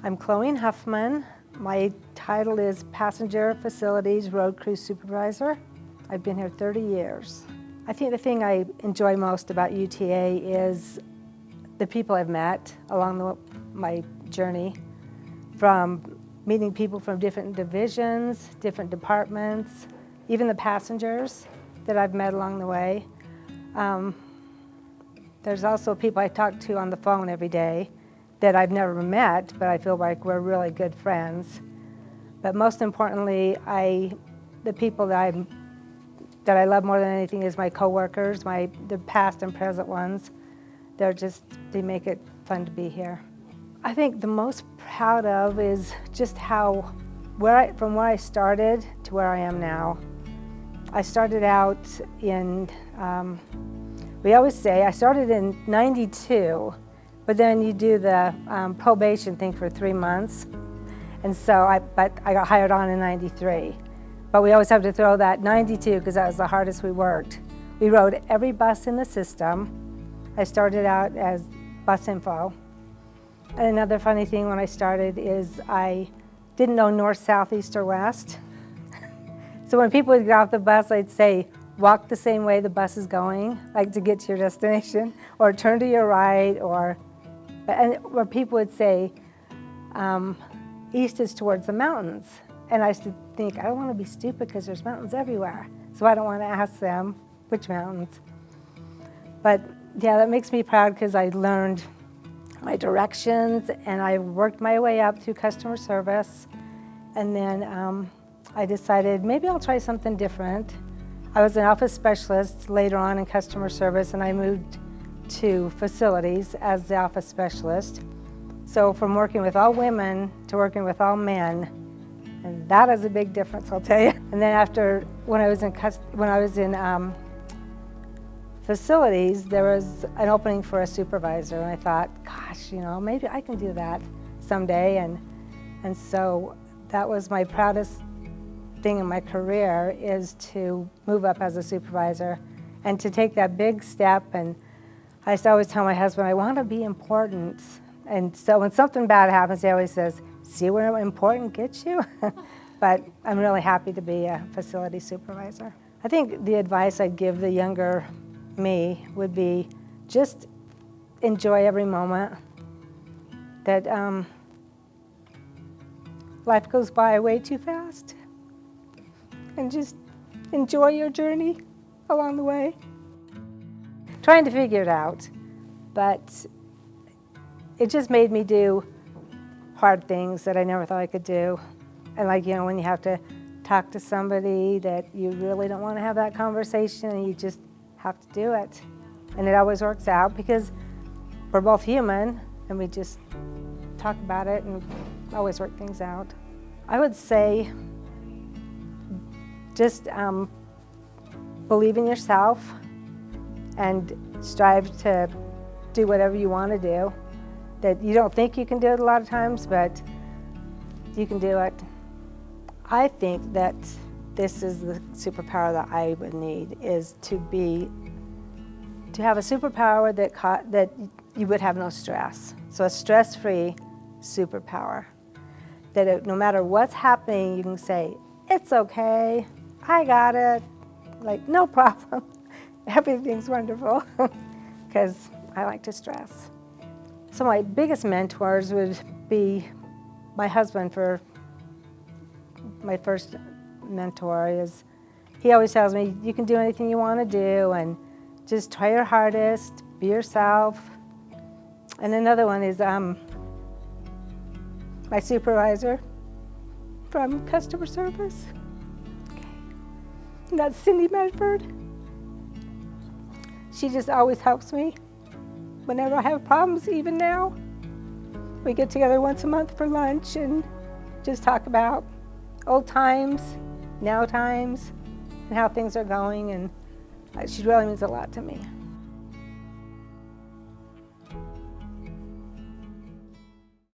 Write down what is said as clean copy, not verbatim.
I'm Cloene Huffman. My title is Passenger Facilities Road Crew Supervisor. I've been here 30 years. I think the thing I enjoy most about UTA is the people I've met along my journey, from meeting people from different divisions, different departments, even the passengers that I've met along the way. There's also people I talk to on the phone every day that I've never met, but I feel like we're really good friends. But most importantly, the people that I love more than anything is my coworkers, the past and present ones. They make it fun to be here. I think the most proud of is just from where I started to where I am now. I started out in, we always say, I started in '92, but then you do the probation thing for 3 months. And so I got hired on in '93. But we always have to throw that '92 because that was the hardest we worked. We rode every bus in the system. I started out as bus info. And another funny thing when I started is I didn't know north, south, east, or west. So when people would get off the bus, I'd say, walk the same way the bus is going, like to get to your destination, or turn to your right, where people would say, east is towards the mountains. And I used to think, I don't want to be stupid because there's mountains everywhere. So I don't want to ask them which mountains. But yeah, that makes me proud because I learned my directions and I worked my way up through customer service. And then I decided maybe I'll try something different. I was an office specialist later on in customer service, and I moved to facilities as the office specialist. So from working with all women to working with all men, and that is a big difference, I'll tell you. And then when I was in facilities, there was an opening for a supervisor, and I thought, gosh, maybe I can do that someday. And so that was my proudest thing in my career, is to move up as a supervisor and to take that big step. And I used to always tell my husband, I want to be important. And so when something bad happens, he always says, see where important gets you? But I'm really happy to be a facility supervisor. I think the advice I'd give the younger me would be just enjoy every moment. That life goes by way too fast. And just enjoy your journey along the way. Trying to figure it out, but it just made me do hard things that I never thought I could do. And when you have to talk to somebody that you really don't want to have that conversation, and you just have to do it. And it always works out because we're both human, and we just talk about it and always work things out. I would say just believe in yourself and strive to do whatever you want to do. That you don't think you can do it a lot of times, but you can do it. I think that this is the superpower that I would need, is to have a superpower that you would have no stress. So a stress-free superpower. That no matter what's happening, you can say, it's okay, I got it, no problem. Everything's wonderful, because I like to stress. So my biggest mentors would be my husband. For my first mentor, he always tells me, you can do anything you want to do, and just try your hardest, be yourself. And another one is my supervisor from customer service. And that's Cindy Medford. She just always helps me whenever I have problems, even now. We get together once a month for lunch and just talk about old times, now times, and how things are going, and she really means a lot to me.